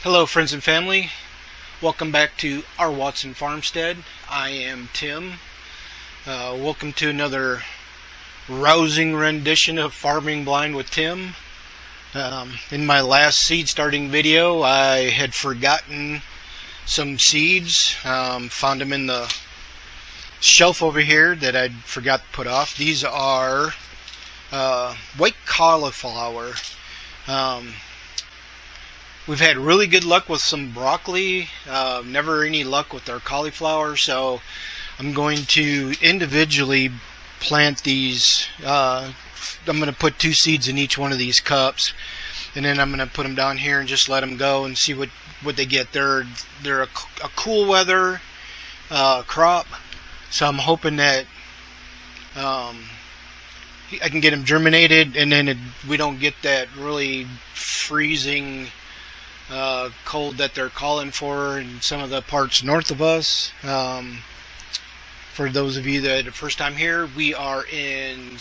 Hello friends and family, welcome back to our Watson Farmstead. I am Tim. Welcome to another rousing rendition of Farming Blind with Tim. In my last seed starting video I had forgotten some seeds, found them in the shelf over here that I forgot to put off. These are white cauliflower. We've had really good luck with some broccoli, never any luck with our cauliflower, so I'm going to individually plant these. I'm going to put 2 seeds in each one of these cups, and then I'm going to put them down here and just let them go and see what they get. They're a cool weather crop, so I'm hoping that I can get them germinated, and then we don't get that really freezing cold that they're calling for in some of the parts north of us. For those of you that are the first time here, we are in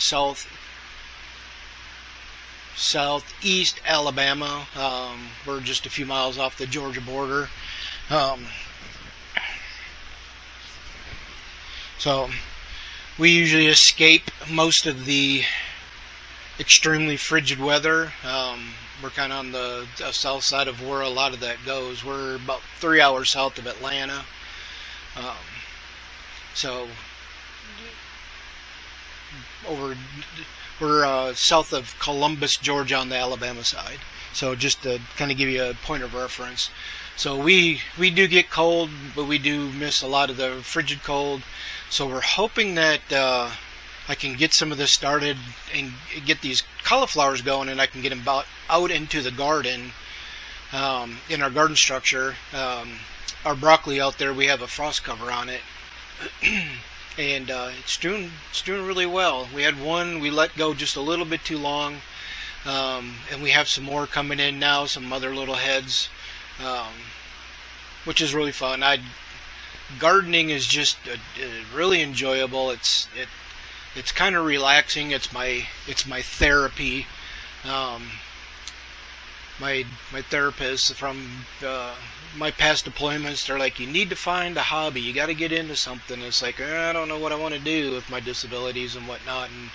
southeast Alabama. We're just a few miles off the Georgia border. So we usually escape most of the extremely frigid weather. We're kind of on the south side of where a lot of that goes. We're about 3 hours south of Atlanta. So we're south of Columbus, Georgia on the Alabama side. So just to kind of give you a point of reference. So we do get cold, but we do miss a lot of the frigid cold. So we're hoping that I can get some of this started and get these cauliflowers going, and I can get them out into the garden, in our garden structure. Our broccoli out there, we have a frost cover on it, and it's doing really well. We had one we let go just a little bit too long, and we have some more coming in now, some other little heads, which is really fun. Gardening is just really enjoyable. It's kind of relaxing. It's my therapy. My therapist from my past deployments, they're like, you need to find a hobby. You got to get into something. It's like, I don't know what I want to do with my disabilities and whatnot. And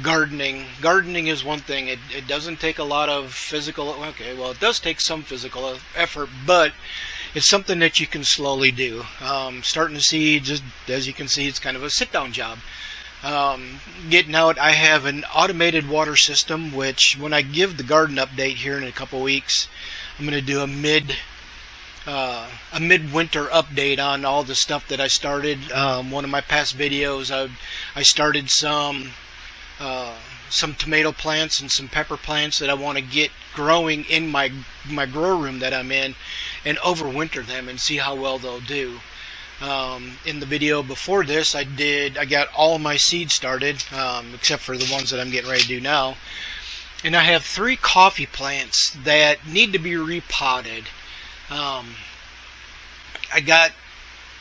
gardening is one thing. It doesn't take a lot of physical. Okay, well, it does take some physical effort, but it's something that you can slowly do. Starting to seed, just as you can see, it's kind of a sit-down job. Getting out, I have an automated water system, which when I give the garden update here in a couple weeks, I'm going to do a midwinter update on all the stuff that I started. One of my past videos, I started some tomato plants and some pepper plants that I want to get growing in my grow room that I'm in, and overwinter them and see how well they'll do. In the video before this, I got all my seeds started, except for the ones that I'm getting ready to do now. And I have 3 coffee plants that need to be repotted. I got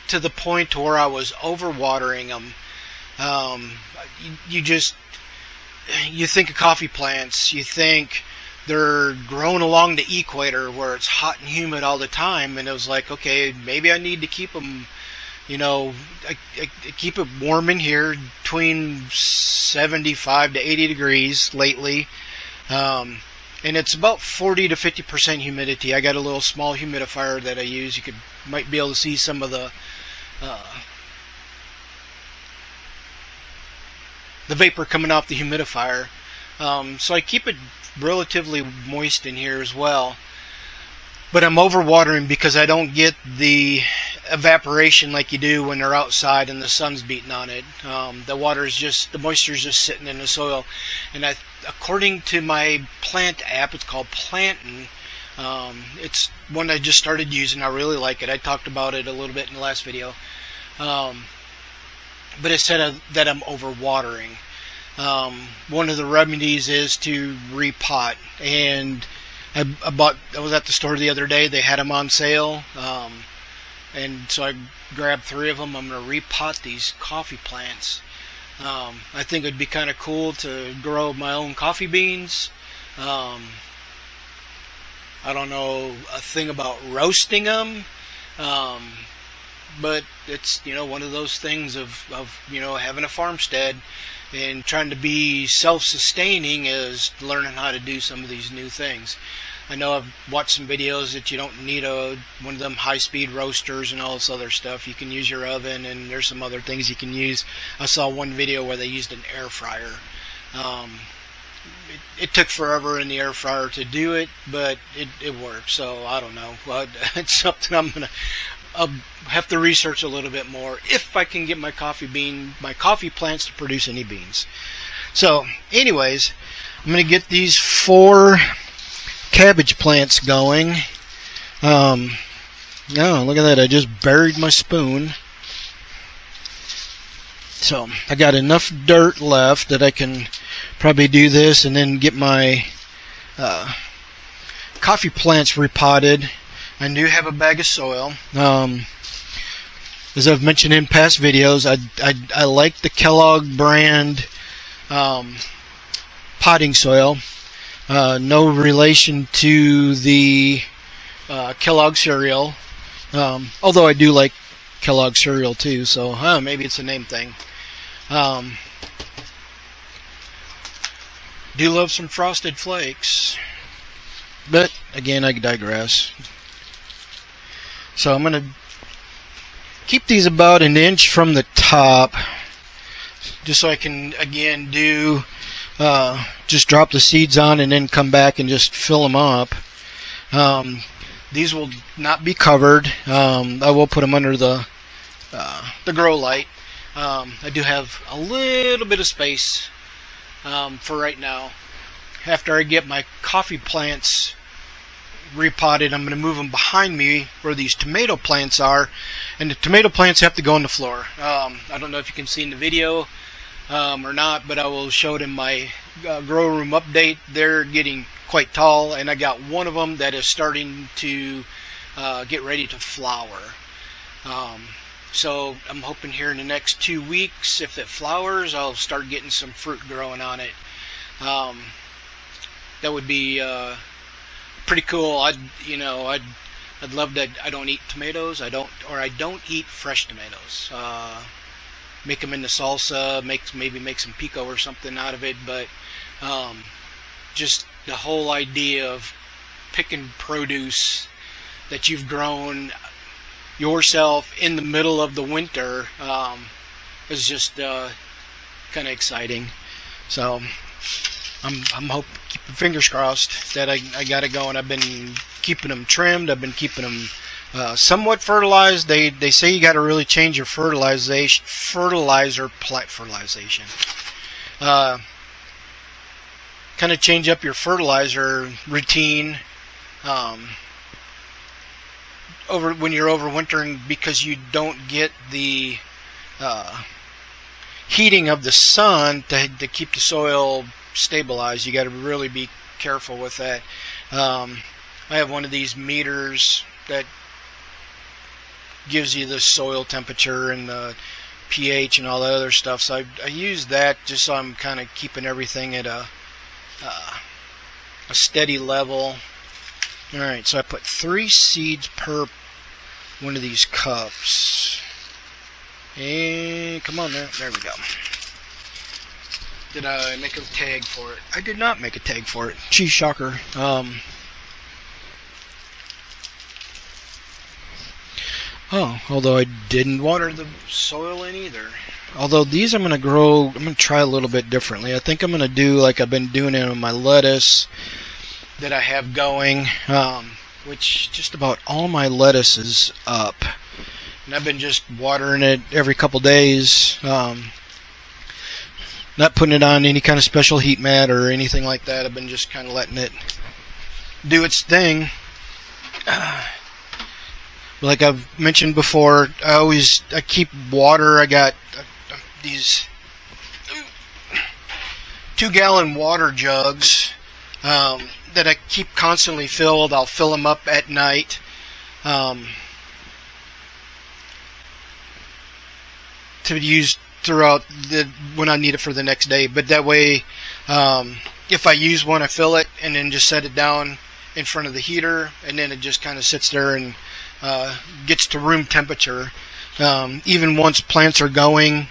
to the point where I was overwatering them. You think of coffee plants, you think they're growing along the equator where it's hot and humid all the time, and it was like, okay, maybe I need to keep them. I keep it warm in here between 75 to 80 degrees lately. And it's about 40 to 50% humidity. I got a little small humidifier that I use. You might be able to see some of the vapor coming off the humidifier. So I keep it relatively moist in here as well. But I'm overwatering because I don't get the evaporation like you do when they're outside and the sun's beating on it. The moisture is just sitting in the soil. And according to my plant app, it's called Planting. It's one I just started using. I really like it. I talked about it a little bit in the last video. But it said that I'm overwatering. One of the remedies is to repot, and I was at the store the other day. They had them on sale, and so I grabbed 3 of them. I'm going to repot these coffee plants. I think it'd be kind of cool to grow my own coffee beans. I don't know a thing about roasting them. But it's, one of those things of having a farmstead and trying to be self-sustaining is learning how to do some of these new things. I know I've watched some videos that you don't need one of them high-speed roasters and all this other stuff. You can use your oven, and there's some other things you can use. I saw one video where they used an air fryer. It took forever in the air fryer to do it, but it worked. So I don't know. It's something I'll have to research a little bit more if I can get my coffee plants to produce any beans. So anyways, I'm going to get these 4 cabbage plants going. Oh, look at that. I just buried my spoon. So I got enough dirt left that I can probably do this and then get my coffee plants repotted. I do have a bag of soil. As I've mentioned in past videos, I like the Kellogg brand potting soil. No relation to the Kellogg cereal, although I do like Kellogg cereal too, so maybe it's a name thing. Do love some Frosted Flakes, but again, I digress. So I'm going to keep these about an inch from the top, just so I can again do just drop the seeds on and then come back and just fill them up. These will not be covered. I will put them under the grow light. I do have a little bit of space for right now. After I get my coffee plants repotted, I'm going to move them behind me where these tomato plants are, and the tomato plants have to go on the floor. I don't know if you can see in the video or not, but I will show it in my grow room update. They're getting quite tall, and I got one of them that is starting to get ready to flower. So I'm hoping here in the next 2 weeks, if it flowers, I'll start getting some fruit growing on it. That would be pretty cool. I'd love that. I don't eat tomatoes. I don't eat fresh tomatoes. Make them into salsa. Maybe make some pico or something out of it. But just the whole idea of picking produce that you've grown yourself in the middle of the winter is just kind of exciting. So I'm hoping, fingers crossed, that I got it going. I've been keeping them trimmed. I've been keeping them somewhat fertilized. They say you got to really change your fertilization. Kind of change up your fertilizer routine when you're overwintering, because you don't get the heating of the sun to keep the soil stabilized. You got to really be careful with that. I have one of these meters that gives you the soil temperature and the pH and all that other stuff. So I use that just so I'm kind of keeping everything at a steady level. Alright, so I put 3 seeds per one of these cups. And come on there. There we go. Did I make a tag for it? I did not make a tag for it. Gee, shocker. Although I didn't water the soil in either. Although these I'm going to try a little bit differently. I think I'm going to do like I've been doing it on my lettuce that I have going, which just about all my lettuce is up. And I've been just watering it every couple days, not putting it on any kind of special heat mat or anything like that. I've been just kind of letting it do its thing. Like I've mentioned before, I keep water. I got these 2-gallon water jugs that I keep constantly filled. I'll fill them up at night to use throughout when I need it for the next day. But that way, if I use one, I fill it and then just set it down in front of the heater, and then it just kind of sits there and gets to room temperature. Even once plants are going,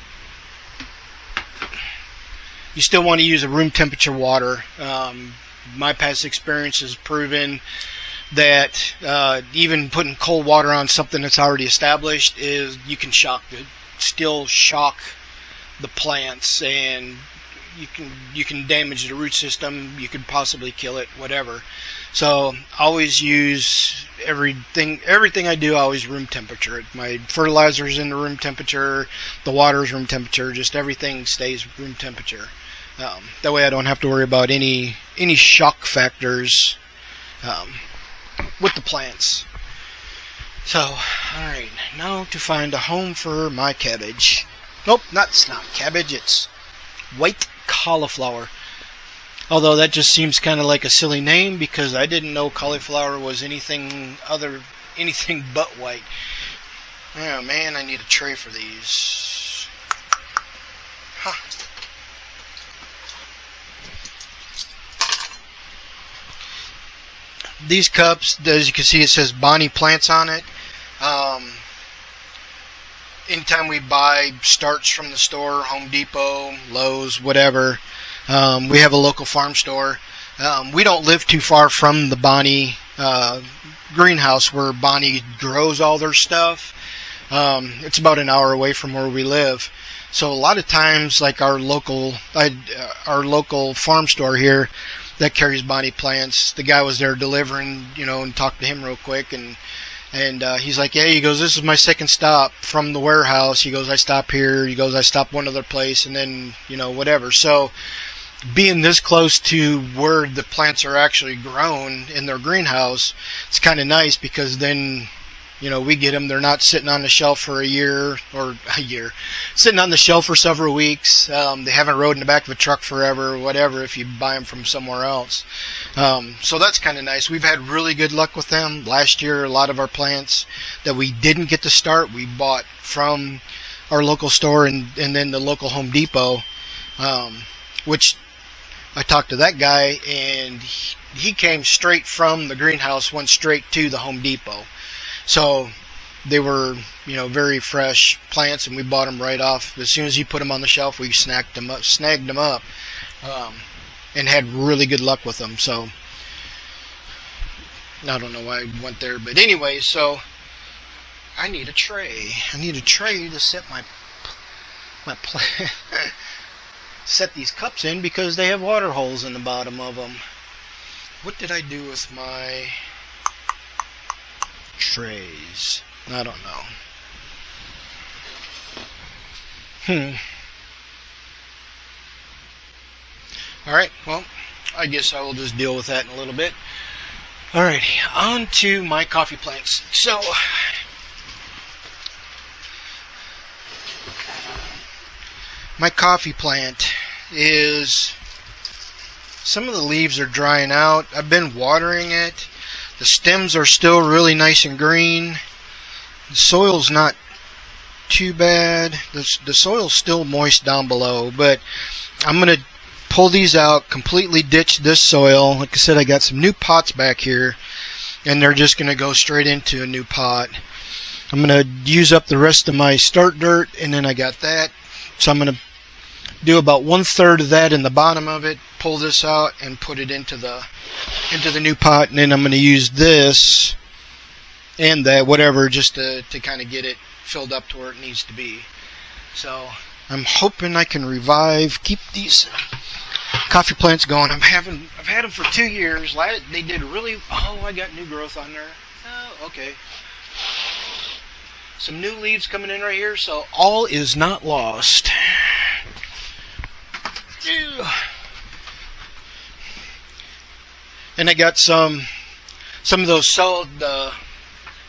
you still want to use a room temperature water. My past experience has proven that even putting cold water on something that's already established is you can still shock the plants, and you can damage the root system. You could possibly kill it, whatever. So always use everything I do. Always room temperature. My fertilizer's in the room temperature. The water's room temperature. Just everything stays room temperature. That way I don't have to worry about any shock factors with the plants. So, alright, now to find a home for my cabbage. Nope, it's not cabbage, it's white cauliflower. Although that just seems kind of like a silly name, because I didn't know cauliflower was anything but white. Oh man, I need a tray for these. Huh. These cups, as you can see, it says Bonnie Plants on it. Anytime we buy starts from the store, Home Depot, Lowe's, whatever, we have a local farm store. We don't live too far from the Bonnie greenhouse where Bonnie grows all their stuff. It's about an hour away from where we live. So a lot of times, like our local farm store here that carries Bonnie plants, the guy was there delivering, and talked to him real quick, and he's like, yeah, he goes, this is my second stop from the warehouse. He goes, I stop here. He goes, I stop one other place, and then, whatever. So being this close to where the plants are actually grown in their greenhouse, it's kind of nice, because then, we get them. They're not sitting on the shelf for sitting on the shelf for several weeks. They haven't rode in the back of a truck forever, whatever, if you buy them from somewhere else. So that's kind of nice. We've had really good luck with them. Last year, a lot of our plants that we didn't get to start, we bought from our local store and then the local Home Depot, which I talked to that guy, and he came straight from the greenhouse, went straight to the Home Depot. So they were, very fresh plants, and we bought them right off. As soon as he put them on the shelf, we snagged them up, and had really good luck with them. So I don't know why I went there, but anyway, so I need a tray. I need a tray to set my set these cups in, because they have water holes in the bottom of them. What did I do with my trays? I don't know. Alright, well, I guess I will just deal with that in a little bit. Alrighty, on to my coffee plants. So, my coffee plant is, some of the leaves are drying out. I've been watering it. The stems are still really nice and green. The soil's not too bad. The soil's still moist down below, but I'm going to pull these out, completely ditch this soil. Like I said, I got some new pots back here, and they're just going to go straight into a new pot. I'm going to use up the rest of my start dirt, and then I got that. So I'm going to do about 1/3 of that in the bottom of it, pull this out, and put it into the new pot, and then I'm going to use this and that, whatever, just to kind of get it filled up to where it needs to be. So I'm hoping I can keep these coffee plants going. I've had them for 2 years. They did really. Oh, I got new growth on there. Oh, okay. Some new leaves coming in right here, so all is not lost. And I got some of those sold.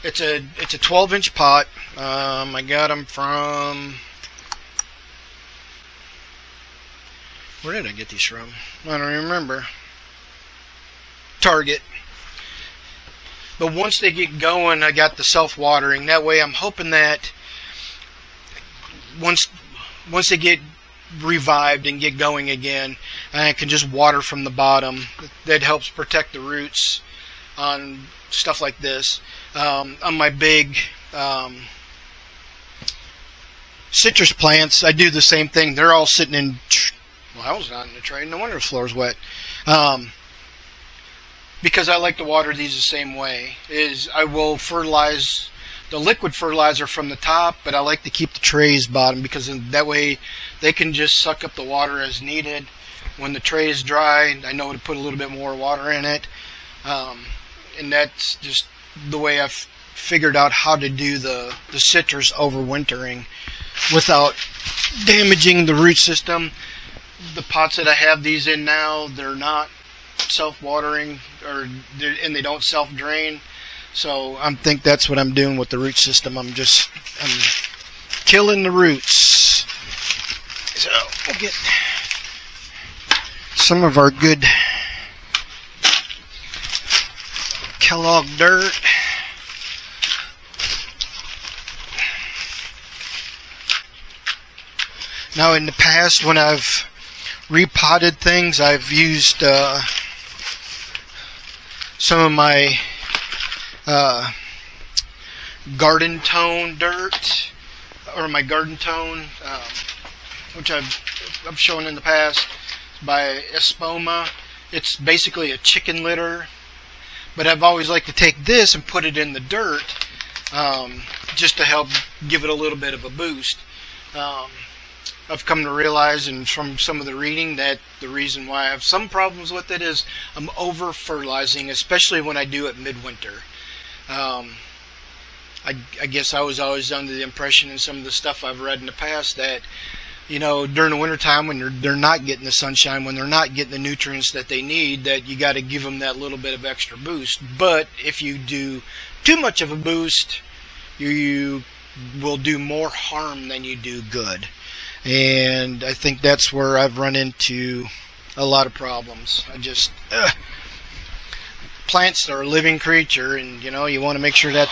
It's a 12-inch pot. I got them from, where did I get these from? I don't even remember. Target. But once they get going, I got the self-watering. That way, I'm hoping that once they get revived and get going again, I can just water from the bottom. That helps protect the roots on stuff like this. On my big citrus plants, I do the same thing. They're all sitting in, well, I was not in the tray. No wonder the floor's wet. Because I like to water these the same way. I will fertilize the liquid fertilizer from the top, but I like to keep the trays bottom, because that way they can just suck up the water as needed. When the tray is dry, I know to put a little bit more water in it. And that's just the way I've figured out how to do the citrus overwintering without damaging the root system. The pots that I have these in now, they're not self-watering, and they don't self-drain. So I think that's what I'm doing with the root system. I'm killing the roots. So we'll get some of our good Kellogg dirt. Now, in the past, when I've repotted things, I've used some of my garden tone dirt, or my garden tone, which I've shown in the past, by Espoma. It's basically a chicken litter, but I've always liked to take this and put it in the dirt, just to help give it a little bit of a boost. I've come to realize, and from some of the reading, that the reason why I have some problems with it is I'm over fertilizing, especially when I do it midwinter. I guess I was always under the impression in some of the stuff I've read in the past that, during the wintertime, when they're not getting the sunshine, when they're not getting the nutrients that they need, that you got to give them that little bit of extra boost. But if you do too much of a boost, you will do more harm than you do good. And I think that's where I've run into a lot of problems. Plants are a living creature, and you want to make sure that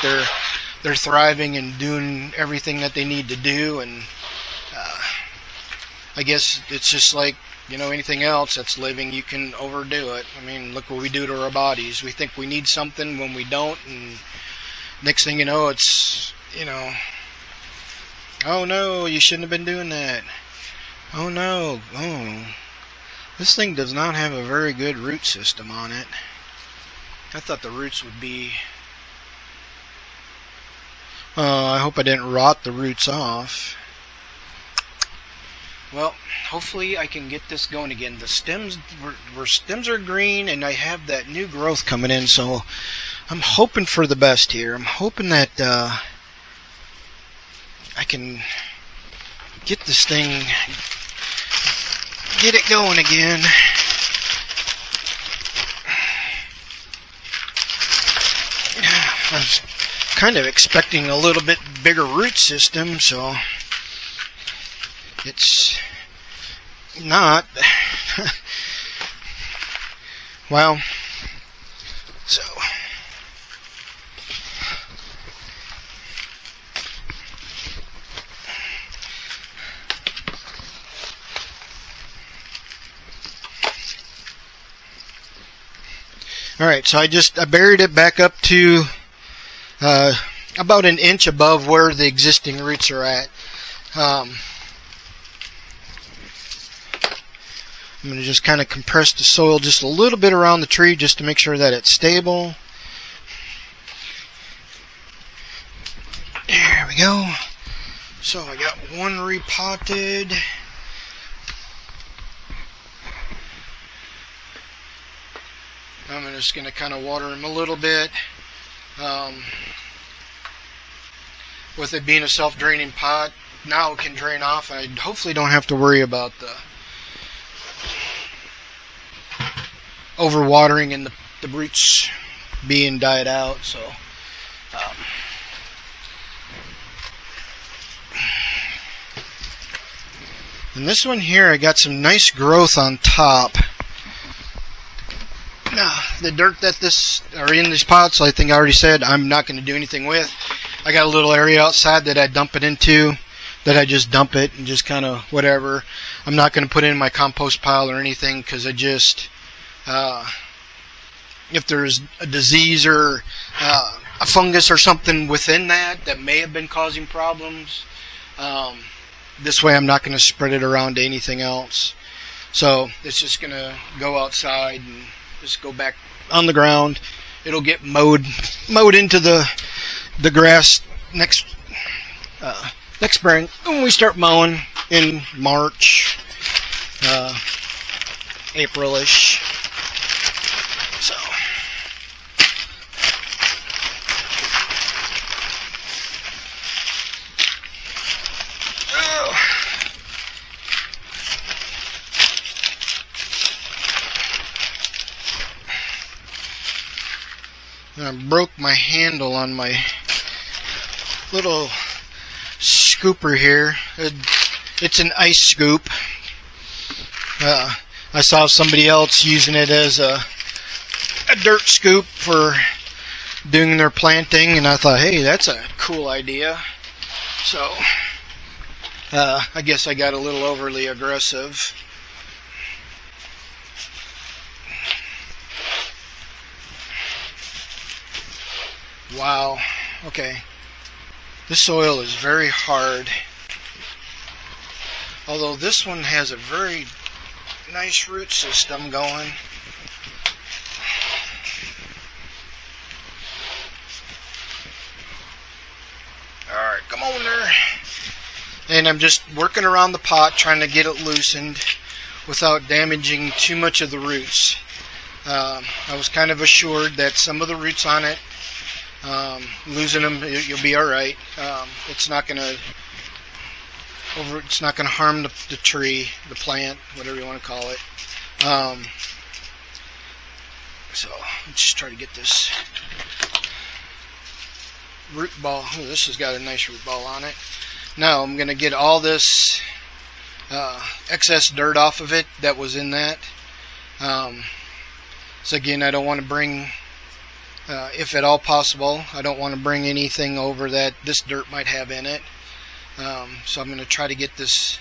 they're thriving and doing everything that they need to do. And I guess it's just like anything else that's living. You can overdo it. I mean, look what we do to our bodies. We think we need something when we don't, and next thing you know, it's oh no, you shouldn't have been doing that. Oh no, this thing does not have a very good root system on it. I thought the roots would be... I hope I didn't rot the roots off. Well, hopefully I can get this going again. The stems are green, and I have that new growth coming in, so I'm hoping for the best here. I'm hoping that I can get this thing, get it going again. I was kind of expecting a little bit bigger root system, so it's not. Well, so alright, so I buried it back up to about an inch above where the existing roots are at. I'm going to just kind of compress the soil just a little bit around the tree just to make sure that it's stable. There we go. So I got one repotted. I'm just going to kind of water them a little bit. With it being a self-draining pot, now it can drain off. I hopefully don't have to worry about the overwatering and the roots being died out. So and this one here, I got some nice growth on top. Now, the dirt that are in these pots, I think I already said I'm not going to do anything with. I got a little area outside that I dump it into, that I just dump it and just kind of whatever. I'm not going to put it in my compost pile or anything, because I if there's a disease or a fungus or something within that may have been causing problems. This way I'm not going to spread it around to anything else. So it's just going to go outside and just go back on the ground. It'll get mowed into the grass next spring when we start mowing in March, April-ish. So I broke my handle on my little scooper here. It's an ice scoop. I saw somebody else using it as a dirt scoop for doing their planting, and I thought, hey, that's a cool idea. So I guess I got a little overly aggressive. Wow. Okay. This soil is very hard. Although this one has a very nice root system going. Alright, come on there. And I'm just working around the pot trying to get it loosened without damaging too much of the roots. I was kind of assured that some of the roots on it, losing them, you'll be alright. It's not going to harm the tree, the plant, whatever you want to call it. So let's just try to get this root ball. Oh, this has got a nice root ball on it. Now I'm going to get all this excess dirt off of it that was in that. So again, I don't want to bring, if at all possible, I don't want to bring anything over that this dirt might have in it. So I'm going to try to get this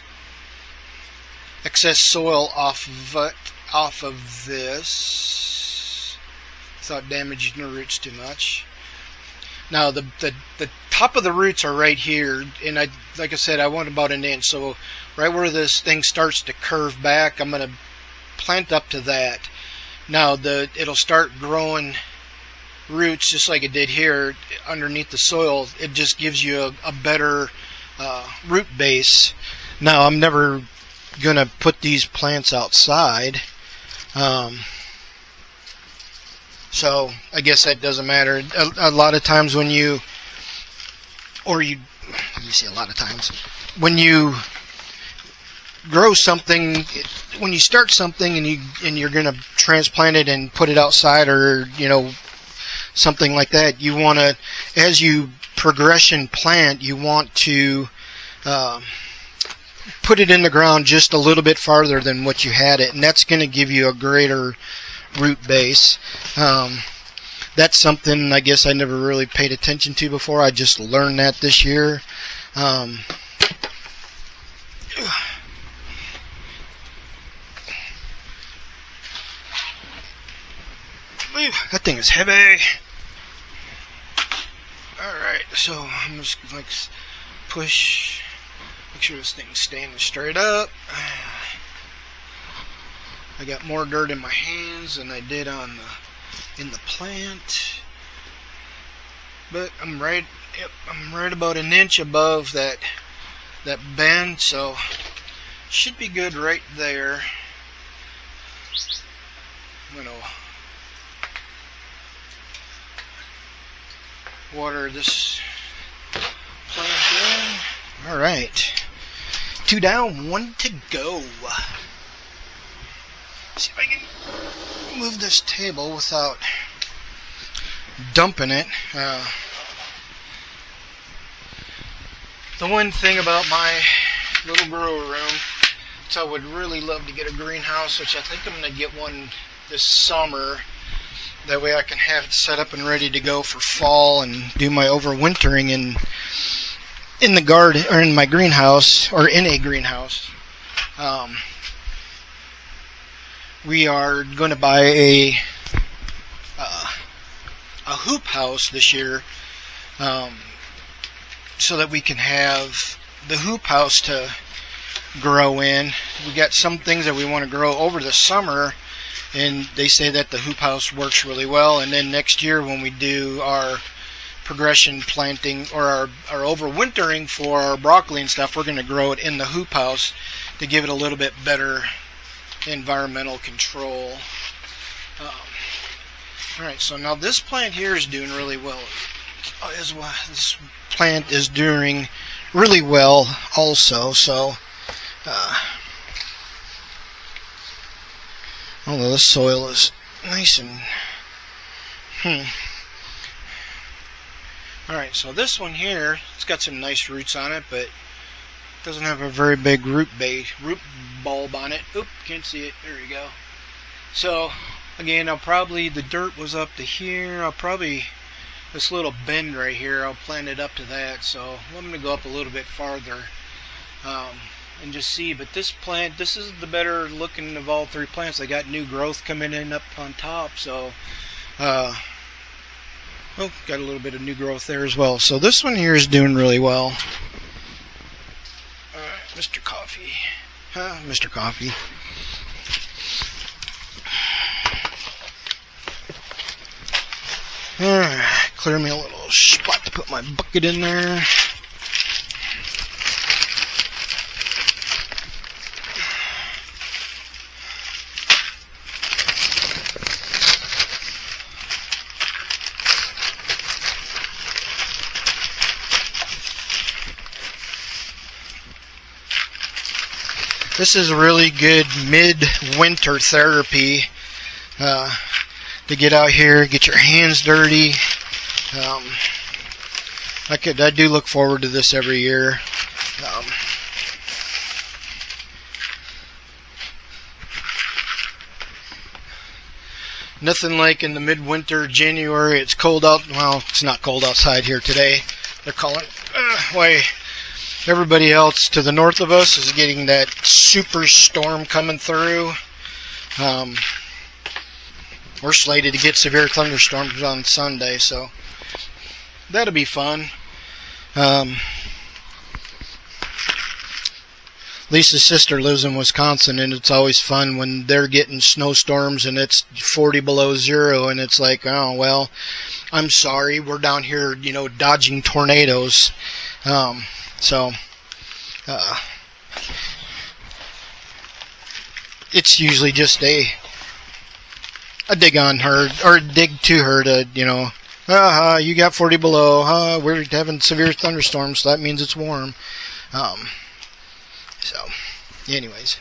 excess soil off of this without damaging the roots too much. Now the top of the roots are right here, and like I said, I want about an inch. So right where this thing starts to curve back, I'm going to plant up to that. Now it'll start growing roots just like it did here underneath the soil. It just gives you a better root base. Now I'm never gonna put these plants outside, so I guess that doesn't matter. A lot of times when you grow something, when you start something and you're gonna transplant it and put it outside, or something like that, you want to, as you progression plant, you want to put it in the ground just a little bit farther than what you had it, and that's going to give you a greater root base. That's something I guess I never really paid attention to before. I just learned that this year. That thing is heavy. Alright, so I'm just like push, make sure this thing's standing straight up. I got more dirt in my hands than I did in the plant, but I'm right about an inch above that bend, so should be good right there. I'm gonna water this plant in. Alright. 2 down, 1 to go. See if I can move this table without dumping it. The one thing about my little grow room is I would really love to get a greenhouse, which I think I'm going to get one this summer. That way I can have it set up and ready to go for fall and do my overwintering in the garden, or in my greenhouse, or in a greenhouse. We are going to buy a hoop house this year, so that we can have the hoop house to grow in. We got some things that we want to grow over the summer, and they say that the hoop house works really well. And then next year when we do our progression planting or our overwintering for our broccoli and stuff, we're going to grow it in the hoop house to give it a little bit better environmental control. Alright, so now this plant here is doing really well. This plant is doing really well also. So although the soil is nice and Alright, so this one here, it's got some nice roots on it, but doesn't have a very big root bulb on it. Oop, can't see it. There we go. So again, the dirt was up to here. This little bend right here, I'll plant it up to that. So I'm going to go up a little bit farther and just see. But this plant, this is the better looking of all three plants. I got new growth coming in up on top. So got a little bit of new growth there as well. So this one here is doing really well. Mr. Coffee. Mr. Coffee. Alright, clear me a little spot to put my bucket in there. This is really good mid-winter therapy to get out here, get your hands dirty. I do look forward to this every year. Nothing like in the midwinter, January. It's cold out. Well, it's not cold outside here today. They're calling. Why? Everybody else to the north of us is getting that super storm coming through. We're slated to get severe thunderstorms on Sunday, so that'll be fun. Lisa's sister lives in Wisconsin, and it's always fun when they're getting snowstorms and it's 40 below zero, and it's like, oh, well, I'm sorry, we're down here, dodging tornadoes. It's usually just a dig on her, or a dig to her to, you got 40 below, we're having severe thunderstorms, so that means it's warm. Anyways,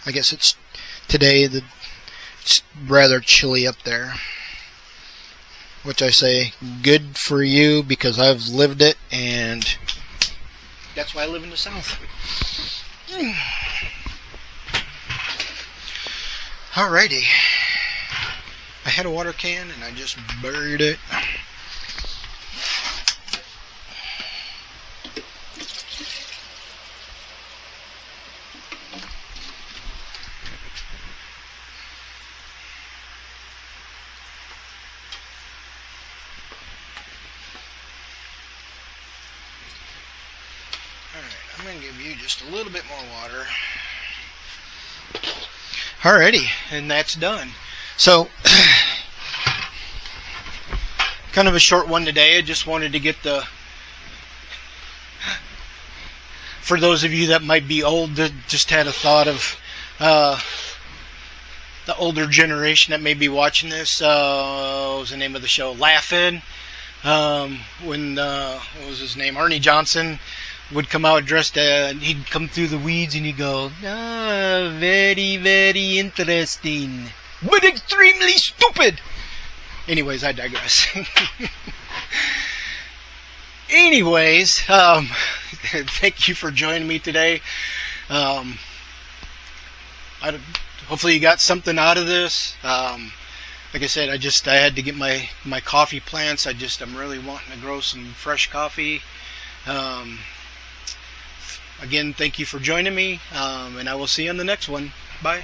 I guess it's today it's rather chilly up there, which I say good for you because I've lived it, and that's why I live in the South. Alrighty, I had a water can and I just buried it. I'm going to give you just a little bit more water. Alrighty, and that's done. So, kind of a short one today. I just wanted to get for those of you that might be old, that just had a thought of the older generation that may be watching this. What was the name of the show? Laughing. When, what was his name? Arnie Johnson would come out dressed, he'd come through the weeds and he'd go, very, very interesting, but extremely stupid. Anyways, I digress. Anyways, thank you for joining me today. Hopefully you got something out of this. Like I said, I had to get my coffee plants. I'm really wanting to grow some fresh coffee. Again, thank you for joining me, and I will see you on the next one. Bye.